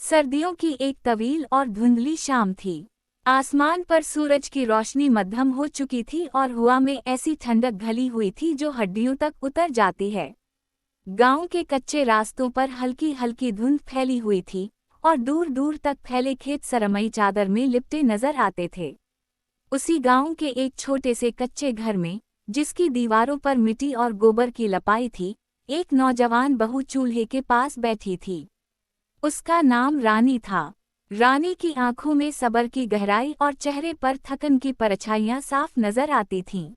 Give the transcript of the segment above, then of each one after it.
सर्दियों की एक तवील और धुंधली शाम थी। आसमान पर सूरज की रोशनी मध्यम हो चुकी थी और हवा में ऐसी ठंडक घली हुई थी जो हड्डियों तक उतर जाती है। गांव के कच्चे रास्तों पर हल्की हल्की धुंध फैली हुई थी और दूर दूर तक फैले खेत सरमई चादर में लिपटे नजर आते थे। उसी गांव के एक छोटे से कच्चे घर में, जिसकी दीवारों पर मिट्टी और गोबर की लपाई थी, एक नौजवान बहू चूल्हे के पास बैठी थी। उसका नाम रानी था। रानी की आंखों में सब्र की गहराई और चेहरे पर थकन की परछाइयां साफ नजर आती थीं।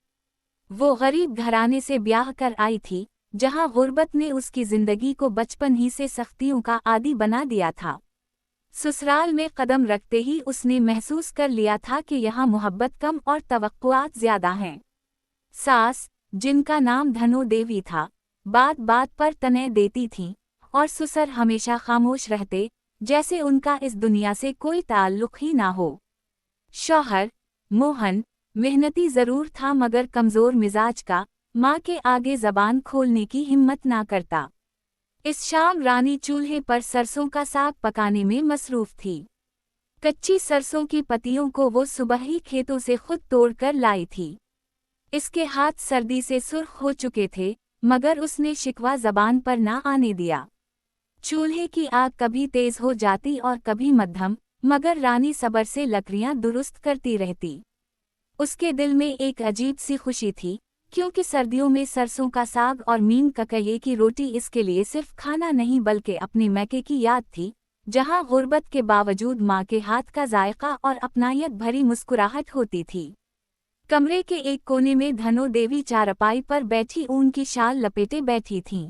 वो गरीब घराने से ब्याह कर आई थी, जहां गुर्बत ने उसकी जिंदगी को बचपन ही से सख्तियों का आदी बना दिया था। ससुराल में कदम रखते ही उसने महसूस कर लिया था कि यहाँ मोहब्बत कम और तवक्कुआत ज्यादा हैं। सास, जिनका नाम धनो देवी था, बात बात पर तने देती थीं, और ससुर हमेशा खामोश रहते, जैसे उनका इस दुनिया से कोई ताल्लुक ही ना हो। शौहर, मोहन, मेहनती जरूर था मगर कमजोर मिजाज का, माँ के आगे जबान खोलने की हिम्मत ना करता। इस शाम रानी चूल्हे पर सरसों का साग पकाने में मसरूफ थी। कच्ची सरसों की पत्तियों को वो सुबह ही खेतों से खुद तोड़कर लाई थी। इसके हाथ सर्दी से सुर्ख हो चुके थे, मगर उसने शिकवा जबान पर ना आने दिया। चूल्हे की आग कभी तेज हो जाती और कभी मध्यम, मगर रानी सब्र से लकड़ियां दुरुस्त करती रहती। उसके दिल में एक अजीब सी खुशी थी, क्योंकि सर्दियों में सरसों का साग और मीन ककये की रोटी इसके लिए सिर्फ खाना नहीं बल्कि अपने मैके की याद थी, जहां गुर्बत के बावजूद माँ के हाथ का जायका और अपनायत भरी मुस्कुराहट होती थी। कमरे के एक कोने में धनो देवी चारपाई पर बैठी ऊन की शाल लपेटे बैठी थीं।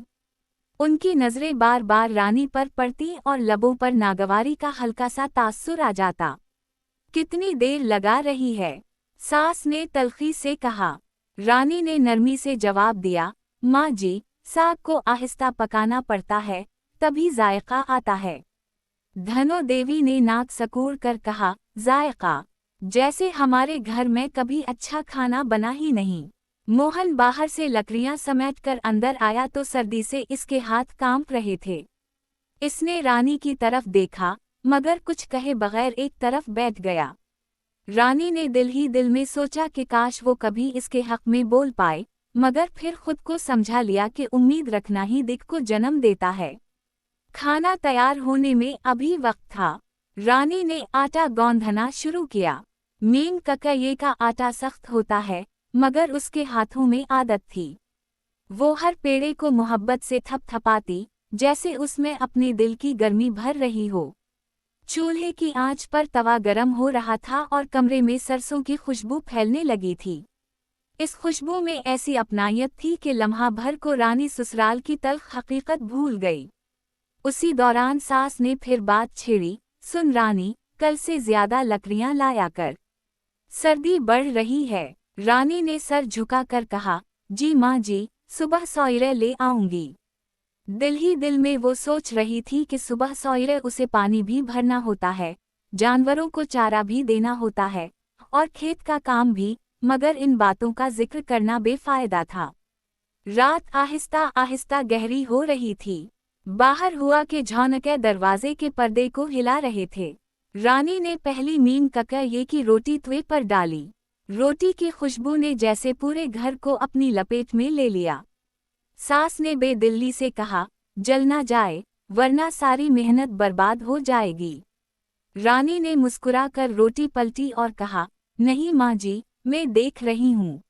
उनकी नजरें बार बार रानी पर पड़ती और लबों पर नागवारी का हल्का सा तासुर आ जाता। कितनी देर लगा रही है? सास ने तल्खी से कहा। रानी ने नरमी से जवाब दिया, माँ जी, साग को आहिस्ता पकाना पड़ता है, तभी जायका आता है। धनो देवी ने नाक सकोड़ कर कहा, जायका? जैसे हमारे घर में कभी अच्छा खाना बना ही नहीं। मोहन बाहर से लकड़ियां समेटकर अंदर आया तो सर्दी से इसके हाथ कांप रहे थे। इसने रानी की तरफ देखा, मगर कुछ कहे बगैर एक तरफ बैठ गया। रानी ने दिल ही दिल में सोचा कि काश वो कभी इसके हक में बोल पाए, मगर फिर खुद को समझा लिया कि उम्मीद रखना ही दिक को जन्म देता है। खाना तैयार होने में अभी वक्त था। रानी ने आटा गौंधना शुरू किया। मीन ककये का आटा सख्त होता है, मगर उसके हाथों में आदत थी। वो हर पेड़े को मोहब्बत से थपथपाती, जैसे उसमें अपने दिल की गर्मी भर रही हो। चूल्हे की आंच पर तवा गर्म हो रहा था और कमरे में सरसों की खुशबू फैलने लगी थी। इस खुशबू में ऐसी अपनायत थी कि लम्हा भर को रानी ससुराल की तल्ख हकीकत भूल गई। उसी दौरान सास ने फिर बात छेड़ी, सुन रानी, कल से ज्यादा लकड़ियां लाया कर। सर्दी बढ़ रही है। रानी ने सर झुकाकर कहा, जी माँ जी, सुबह सवेरे ले आऊंगी। दिल ही दिल में वो सोच रही थी कि सुबह सवेरे उसे पानी भी भरना होता है, जानवरों को चारा भी देना होता है, और खेत का काम भी, मगर इन बातों का जिक्र करना बेफायदा था। रात आहिस्ता आहिस्ता गहरी हो रही थी। बाहर हुआ के झौनके दरवाजे के पर्दे को हिला रहे थे। रानी ने पहली मीन ककये की रोटी तवे पर डाली। रोटी की खुशबू ने जैसे पूरे घर को अपनी लपेट में ले लिया। सास ने बेदिल्ली से कहा, जल ना जाए, वरना सारी मेहनत बर्बाद हो जाएगी। रानी ने मुस्कुराकर रोटी पलटी और कहा, नहीं माँ जी, मैं देख रही हूँ।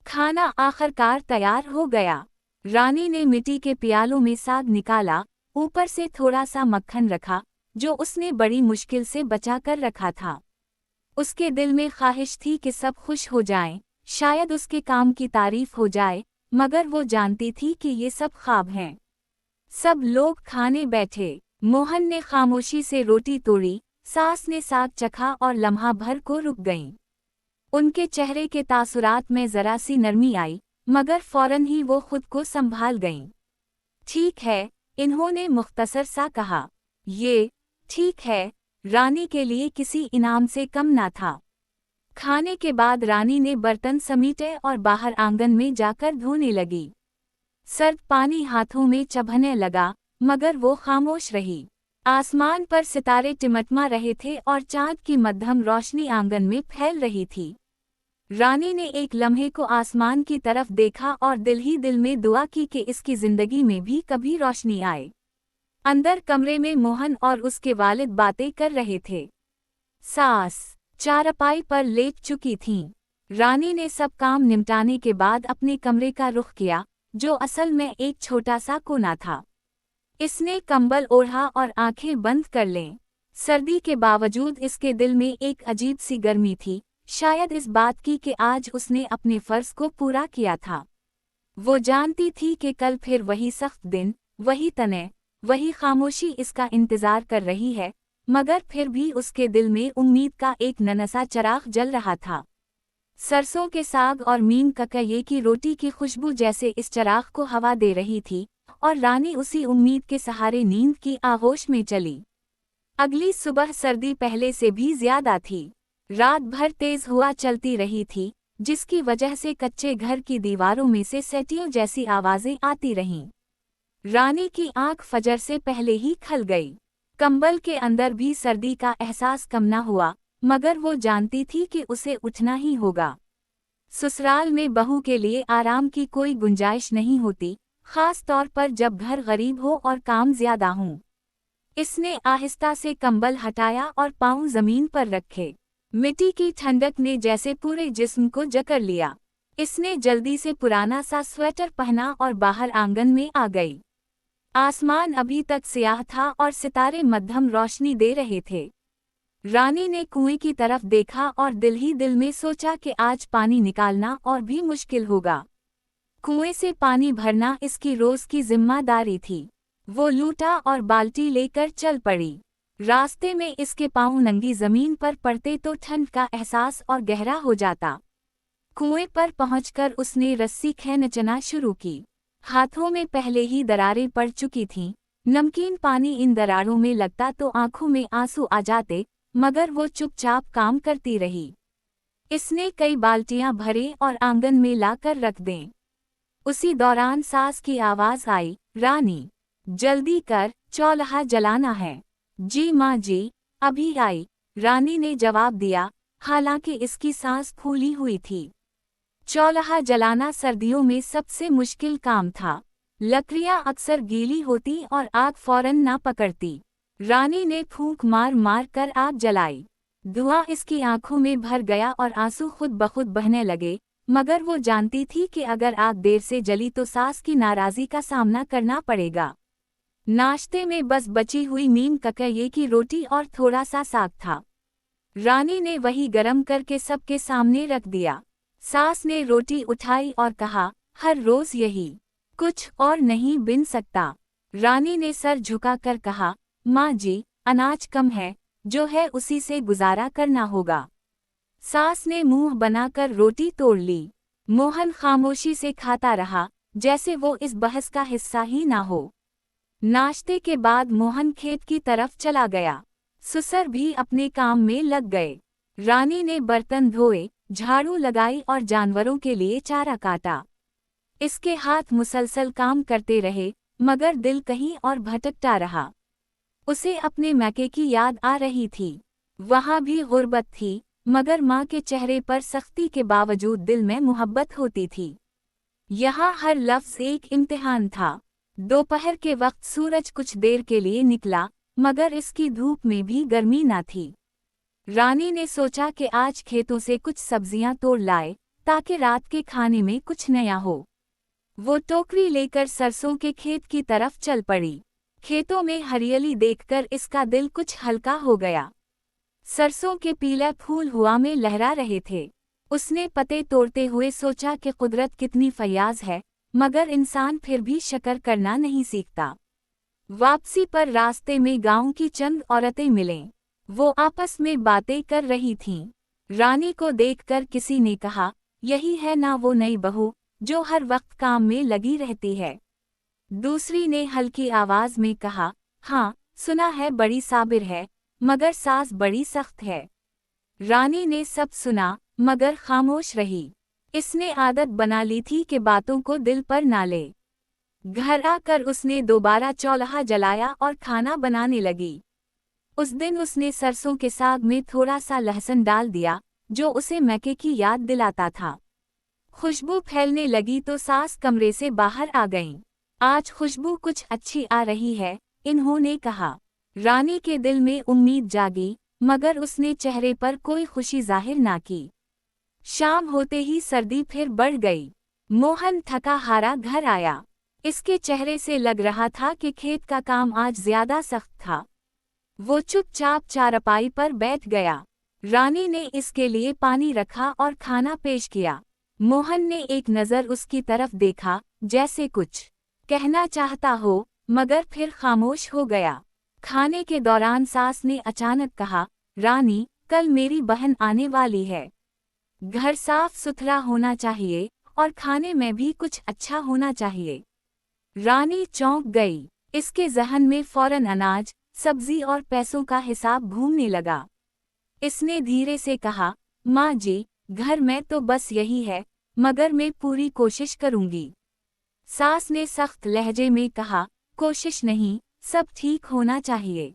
खाना आखिरकार तैयार हो गया। रानी ने मिट्टी के प्यालों में साग निकाला, ऊपर से थोड़ा सा मक्खन रखा, जो उसने बड़ी मुश्किल से बचा कर रखा था। उसके दिल में ख्वाहिश थी कि सब खुश हो जाएं, शायद उसके काम की तारीफ हो जाए, मगर वो जानती थी कि ये सब ख्वाब हैं। सब लोग खाने बैठे। मोहन ने खामोशी से रोटी तोड़ी, सास ने साग चखा और लम्हा भर को रुक गईं। उनके चेहरे के तासुरात में जरा सी नरमी आई, मगर फौरन ही वो खुद को संभाल गईं। ठीक है, इन्होंने मुख्तसर सा कहा। ये ठीक है रानी के लिए किसी इनाम से कम ना था। खाने के बाद रानी ने बर्तन समीटे और बाहर आंगन में जाकर धोने लगी। सर्द पानी हाथों में चभने लगा, मगर वो खामोश रही। आसमान पर सितारे टिमटिमा रहे थे और चाँद की मध्यम रोशनी आंगन में फैल रही थी। रानी ने एक लम्हे को आसमान की तरफ देखा और दिल ही दिल में दुआ की कि इसकी जिंदगी में भी कभी रोशनी आए। अंदर कमरे में मोहन और उसके वालिद बातें कर रहे थे। सास चारपाई पर लेट चुकी थीं। रानी ने सब काम निपटाने के बाद अपने कमरे का रुख किया, जो असल में एक छोटा सा कोना था। इसने कंबल ओढ़ा और आंखें बंद कर लें। सर्दी के बावजूद इसके दिल में एक अजीब सी गर्मी थी, शायद इस बात की कि आज उसने अपने फर्ज को पूरा किया था। वो जानती थी कि कल फिर वही सख्त दिन, वही तने, वही खामोशी इसका इंतजार कर रही है, मगर फिर भी उसके दिल में उम्मीद का एक नन्हा चिराग जल रहा था। सरसों के साग और मीन ककये की रोटी की खुशबू जैसे इस चिराग को हवा दे रही थी, और रानी उसी उम्मीद के सहारे नींद की आगोश में चली। अगली सुबह सर्दी पहले से भी ज्यादा थी। रात भर तेज हवा चलती रही थी, जिसकी वजह से कच्चे घर की दीवारों में से सीटियों जैसी आवाजें आती रहीं। रानी की आंख फजर से पहले ही खल गई। कंबल के अंदर भी सर्दी का एहसास कम न हुआ, मगर वो जानती थी कि उसे उठना ही होगा। ससुराल में बहू के लिए आराम की कोई गुंजाइश नहीं होती, खास तौर पर जब घर गरीब हो और काम ज्यादा हो। इसने आहिस्ता से कंबल हटाया और पाँव जमीन पर रखे। मिट्टी की ठंडक ने जैसे पूरे जिस्म को जकड़ लिया। इसने जल्दी से पुराना सा स्वेटर पहना और बाहर आंगन में आ गई। आसमान अभी तक स्याह था और सितारे मध्यम रोशनी दे रहे थे। रानी ने कुएं की तरफ देखा और दिल ही दिल में सोचा कि आज पानी निकालना और भी मुश्किल होगा। कुएं से पानी भरना इसकी रोज की जिम्मेदारी थी। वो लूटा और बाल्टी लेकर चल पड़ी। रास्ते में इसके पांव नंगी जमीन पर पड़ते तो ठंड का एहसास और गहरा हो जाता। कुएं पर पहुंचकर उसने रस्सी खींचना शुरू की। हाथों में पहले ही दरारें पड़ चुकी थीं। नमकीन पानी इन दरारों में लगता तो आंखों में आंसू आ जाते, मगर वो चुपचाप काम करती रही। इसने कई बाल्टियां भरे और आंगन में लाकर रख दें। उसी दौरान सास की आवाज आई, रानी, जल्दी कर, चौल्हा जलाना है। जी माँ जी, अभी आई, रानी ने जवाब दिया, हालांकि इसकी सांस फूली हुई थी। चौल्हा जलाना सर्दियों में सबसे मुश्किल काम था। लकड़ियां अक्सर गीली होती और आग फौरन ना पकड़ती। रानी ने फूंक मार मार कर आग जलाई। धुआं इसकी आंखों में भर गया और आंसू खुद ब खुद बहने लगे, मगर वो जानती थी कि अगर आग देर से जली तो सास की नाराजगी का सामना करना पड़ेगा। नाश्ते में बस बची हुई मीन ककये की रोटी और थोड़ा सा साग था। रानी ने वही गरम करके सबके सामने रख दिया। सास ने रोटी उठाई और कहा, हर रोज यही, कुछ और नहीं बिन सकता। रानी ने सर झुकाकर कहा, माँ जी, अनाज कम है, जो है उसी से गुजारा करना होगा। सास ने मुंह बनाकर रोटी तोड़ ली। मोहन खामोशी से खाता रहा, जैसे वो इस बहस का हिस्सा ही ना हो। नाश्ते के बाद मोहन खेत की तरफ चला गया। ससुर भी अपने काम में लग गए। रानी ने बर्तन धोए, झाड़ू लगाई और जानवरों के लिए चारा काटा। इसके हाथ मुसलसल काम करते रहे, मगर दिल कहीं और भटकता रहा। उसे अपने मैके की याद आ रही थी। वहाँ भी गुर्बत थी, मगर माँ के चेहरे पर सख्ती के बावजूद दिल में मोहब्बत होती थी। यहाँ हर लफ्ज़ एक इम्तिहान था। दोपहर के वक्त सूरज कुछ देर के लिए निकला, मगर इसकी धूप में भी गर्मी न थी। रानी ने सोचा कि आज खेतों से कुछ सब्जियां तोड़ लाए, ताकि रात के खाने में कुछ नया हो। वो टोकरी लेकर सरसों के खेत की तरफ चल पड़ी। खेतों में हरियाली देखकर इसका दिल कुछ हल्का हो गया। सरसों के पीले फूल हवा में लहरा रहे थे। उसने पत्ते तोड़ते हुए सोचा कि कुदरत कितनी फयाज है, मगर इंसान फिर भी शक्र करना नहीं सीखता। वापसी पर रास्ते में गांव की चंद औरतें मिलें। वो आपस में बातें कर रही थीं। रानी को देखकर किसी ने कहा, यही है ना वो नई बहू, जो हर वक्त काम में लगी रहती है। दूसरी ने हल्की आवाज में कहा, हाँ, सुना है बड़ी साबिर है, मगर सास बड़ी सख्त है। रानी ने सब सुना, मगर खामोश रही। इसने आदत बना ली थी कि बातों को दिल पर ना ले। घर आकर उसने दोबारा चूल्हा जलाया और खाना बनाने लगी। उस दिन उसने सरसों के साग में थोड़ा सा लहसुन डाल दिया, जो उसे मैके की याद दिलाता था। खुशबू फैलने लगी तो सास कमरे से बाहर आ गईं। आज खुशबू कुछ अच्छी आ रही है, इन्होंने कहा। रानी के दिल में उम्मीद जागी, मगर उसने चेहरे पर कोई खुशी जाहिर ना की। शाम होते ही सर्दी फिर बढ़ गई। मोहन थका हारा घर आया। इसके चेहरे से लग रहा था कि खेत का काम आज ज्यादा सख्त था। वो चुपचाप चारपाई पर बैठ गया। रानी ने इसके लिए पानी रखा और खाना पेश किया। मोहन ने एक नज़र उसकी तरफ देखा, जैसे कुछ कहना चाहता हो, मगर फिर खामोश हो गया। खाने के दौरान सास ने अचानक कहा, रानी, कल मेरी बहन आने वाली है। घर साफ सुथरा होना चाहिए और खाने में भी कुछ अच्छा होना चाहिए। रानी चौंक गई। इसके जहन में फौरन अनाज, सब्जी और पैसों का हिसाब घूमने लगा। इसने धीरे से कहा, माँ जी, घर में तो बस यही है, मगर मैं पूरी कोशिश करूंगी। सास ने सख्त लहजे में कहा, कोशिश नहीं, सब ठीक होना चाहिए।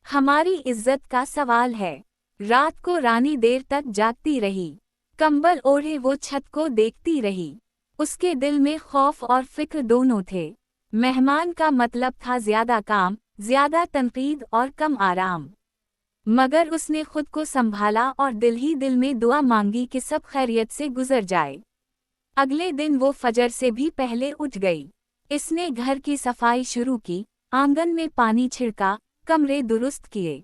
हमारी इज्जत का सवाल है। रात को रानी देर तक जागती रही। कंबल ओढ़े वो छत को देखती रही। उसके दिल में खौफ और फिक्र दोनों थे। मेहमान का मतलब था ज्यादा काम, ज्यादा तनकीद और कम आराम। मगर उसने खुद को संभाला और दिल ही दिल में दुआ मांगी कि सब खैरियत से गुजर जाए। अगले दिन वो फजर से भी पहले उठ गई। इसने घर की सफाई शुरू की, आंगन में पानी छिड़का, कमरे दुरुस्त किए,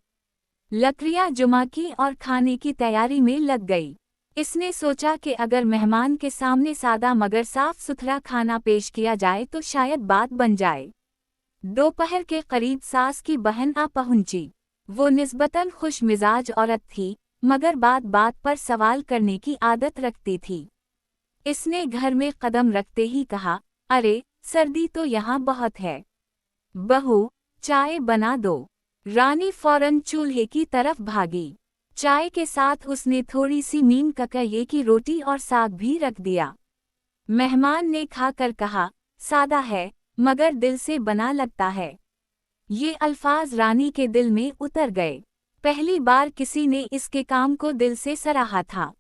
लकड़ियां जुमा की और खाने की तैयारी में लग गई। इसने सोचा कि अगर मेहमान के सामने सादा मगर साफ सुथरा खाना पेश किया जाए तो शायद बात बन जाए। दोपहर के करीब सास की बहन आ पहुंची। वो निस्बतन खुश मिजाज औरत थी, मगर बात बात पर सवाल करने की आदत रखती थी। इसने घर में कदम रखते ही कहा, अरे, सर्दी तो यहाँ बहुत है। बहू, चाय बना दो। रानी फौरन चूल्हे की तरफ भागी। चाय के साथ उसने थोड़ी सी नीम ककइये की रोटी और साग भी रख दिया। मेहमान ने खाकर कहा, सादा है, मगर दिल से बना लगता है। ये अल्फाज रानी के दिल में उतर गए। पहली बार किसी ने इसके काम को दिल से सराहा था।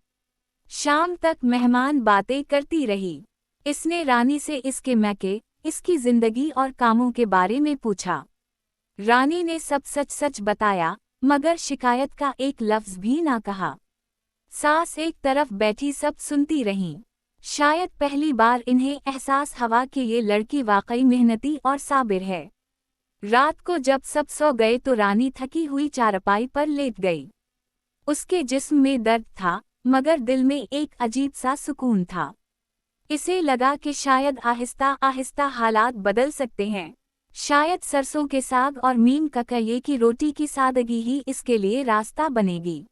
शाम तक मेहमान बातें करती रही। इसने रानी से इसके मैके, इसकी जिंदगी और कामों के बारे में पूछा। रानी ने सब सच सच बताया, मगर शिकायत का एक लफ्ज भी ना कहा। सास एक तरफ बैठी सब सुनती रहीं। शायद पहली बार इन्हें एहसास हुआ कि ये लड़की वाकई मेहनती और साबिर है। रात को जब सब सो गए तो रानी थकी हुई चारपाई पर लेट गई। उसके जिस्म में दर्द था, मगर दिल में एक अजीब सा सुकून था। इसे लगा कि शायद आहिस्ता आहिस्ता हालात बदल सकते हैं। शायद सरसों के साग और नीम ककइये की रोटी की सादगी ही इसके लिए रास्ता बनेगी।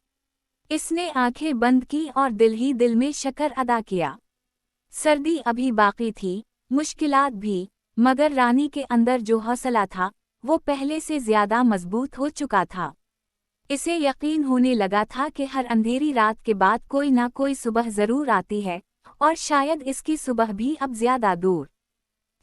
इसने आंखें बंद की और दिल ही दिल में शक्र अदा किया। सर्दी अभी बाकी थी, मुश्किलात भी, मगर रानी के अंदर जो हौसला था, वो पहले से ज्यादा मजबूत हो चुका था। इसे यकीन होने लगा था कि हर अंधेरी रात के बाद कोई ना कोई सुबह जरूर आती है, और शायद इसकी सुबह भी अब ज्यादा दूर।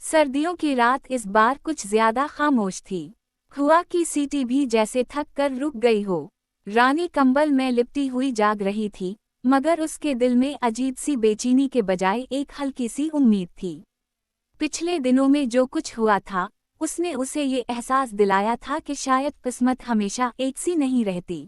सर्दियों की रात इस बार कुछ ज्यादा खामोश थी। हुआ की सीटी भी जैसे थक कर रुक गई हो। रानी कंबल में लिपटी हुई जाग रही थी, मगर उसके दिल में अजीब सी बेचैनी के बजाय एक हल्की सी उम्मीद थी। पिछले दिनों में जो कुछ हुआ था, उसने उसे ये एहसास दिलाया था कि शायद किस्मत हमेशा एक सी नहीं रहती।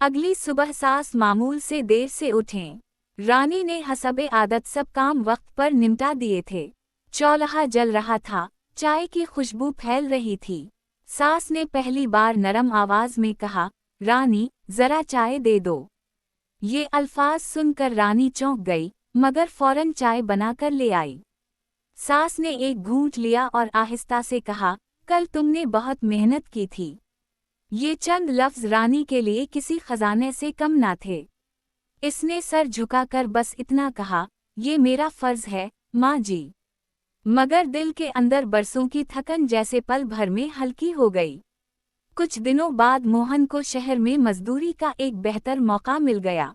अगली सुबह सास मामूल से देर से उठें। रानी ने हसबे आदत सब काम वक्त पर निपटा दिए थे। चूल्हा जल रहा था, चाय की खुशबू फैल रही थी। सास ने पहली बार नरम आवाज में कहा, रानी, जरा चाय दे दो। ये अल्फाज सुनकर रानी चौंक गई, मगर फौरन चाय बनाकर ले आई। सास ने एक घूंट लिया और आहिस्ता से कहा, कल तुमने बहुत मेहनत की थी। ये चंद लफ्ज रानी के लिए किसी खजाने से कम ना थे। इसने सर झुकाकर बस इतना कहा, ये मेरा फर्ज है, माँ जी। मगर दिल के अंदर बरसों की थकन जैसे पल भर में हल्की हो गई। कुछ दिनों बाद मोहन को शहर में मजदूरी का एक बेहतर मौका मिल गया।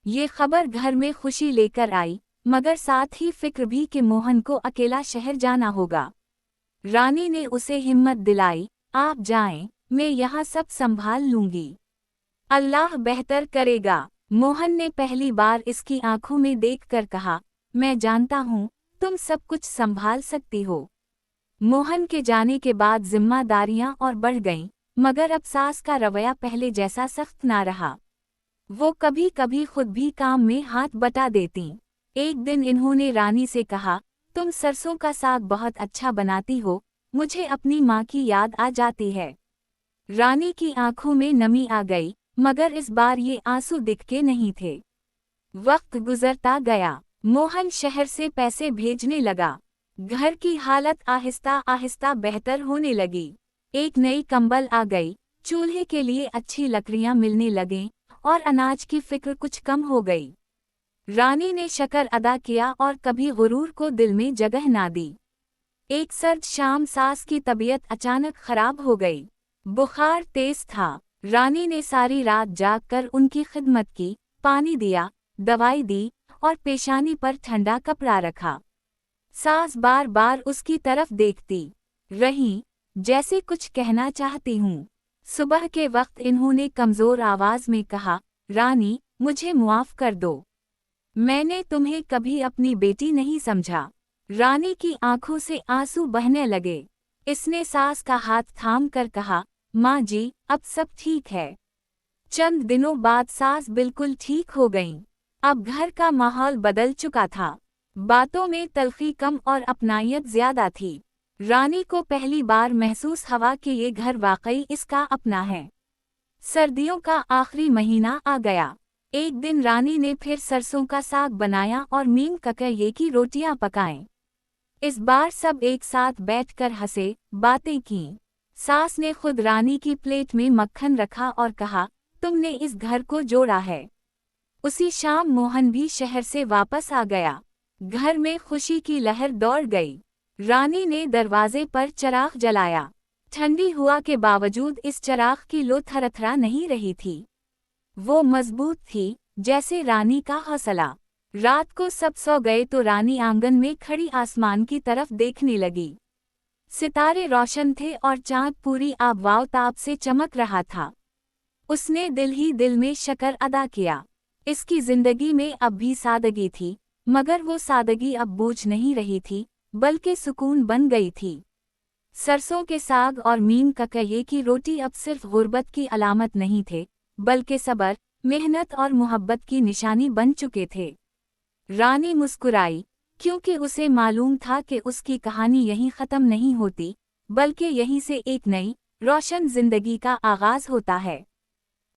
ये खबर घर में खुशी लेकर आई, मगर साथ ही फिक्र भी कि मोहन को अकेला शहर जाना होगा। रानी ने उसे हिम्मत दिलाई, आप जाएं, मैं यहाँ सब संभाल लूंगी। अल्लाह बेहतर करेगा। मोहन ने पहली बार इसकी आंखों में देखकर कहा, मैं जानता हूँ, तुम सब कुछ संभाल सकती हो। मोहन के जाने के बाद जिम्मेदारियां और बढ़ गईं, मगर अब सास का रवैया पहले जैसा सख्त ना रहा। वो कभी कभी खुद भी काम में हाथ बटा देती। एक दिन इन्होंने रानी से कहा, तुम सरसों का साग बहुत अच्छा बनाती हो, मुझे अपनी माँ की याद आ जाती है। रानी की आंखों में नमी आ गई, मगर इस बार ये आंसू दिखके नहीं थे। वक्त गुजरता गया, मोहन शहर से पैसे भेजने लगा। घर की हालत आहिस्ता आहिस्ता बेहतर होने लगी। एक नई कंबल आ गई, चूल्हे के लिए अच्छी लकड़ियां मिलने लगीं और अनाज की फिक्र कुछ कम हो गई। रानी ने शक्र अदा किया और कभी गुरूर को दिल में जगह ना दी। एक सर्द शाम सास की तबीयत अचानक खराब हो गई। बुखार तेज था। रानी ने सारी रात जागकर उनकी खिदमत की, पानी दिया, दवाई दी और पेशानी पर ठंडा कपड़ा रखा। सास बार बार उसकी तरफ देखती रही, जैसे कुछ कहना चाहती हूँ। सुबह के वक्त इन्होंने कमजोर आवाज में कहा, रानी, मुझे मुआफ कर दो। मैंने तुम्हें कभी अपनी बेटी नहीं समझा। रानी की आंखों से आंसू बहने लगे। इसने सास का हाथ थाम कर कहा, माँ जी, अब सब ठीक है। चंद दिनों बाद सास बिल्कुल ठीक हो गईं। अब घर का माहौल बदल चुका था। बातों में तल्खी कम और अपनायत ज्यादा थी। रानी को पहली बार महसूस हुआ कि ये घर वाकई इसका अपना है। सर्दियों का आखिरी महीना आ गया। एक दिन रानी ने फिर सरसों का साग बनाया और मीम ककैये की रोटियां पकाएं। इस बार सब एक साथ बैठकर हंसे, बातें कीं। सास ने खुद रानी की प्लेट में मक्खन रखा और कहा, तुमने इस घर को जोड़ा है। उसी शाम मोहन भी शहर से वापस आ गया। घर में खुशी की लहर दौड़ गई। रानी ने दरवाजे पर चिराग जलाया। ठंडी हुआ के बावजूद इस चिराग की लो थरथरा नहीं रही थी। वो मजबूत थी, जैसे रानी का हौसला। रात को सब सो गए तो रानी आंगन में खड़ी आसमान की तरफ देखने लगी। सितारे रोशन थे और चांद पूरी आबवाओ-ताब से चमक रहा था। उसने दिल ही दिल में शक्र अदा किया। इसकी जिंदगी में अब भी सादगी थी, मगर वो सादगी अब बोझ नहीं रही थी, बल्कि सुकून बन गई थी। सरसों के साग और मीम ककैये की रोटी अब सिर्फ गुर्बत की अलामत नहीं थे, बल्कि सब्र, मेहनत और मोहब्बत की निशानी बन चुके थे। रानी मुस्कुराई, क्योंकि उसे मालूम था कि उसकी कहानी यहीं ख़त्म नहीं होती, बल्कि यहीं से एक नई, रोशन जिंदगी का आगाज होता है।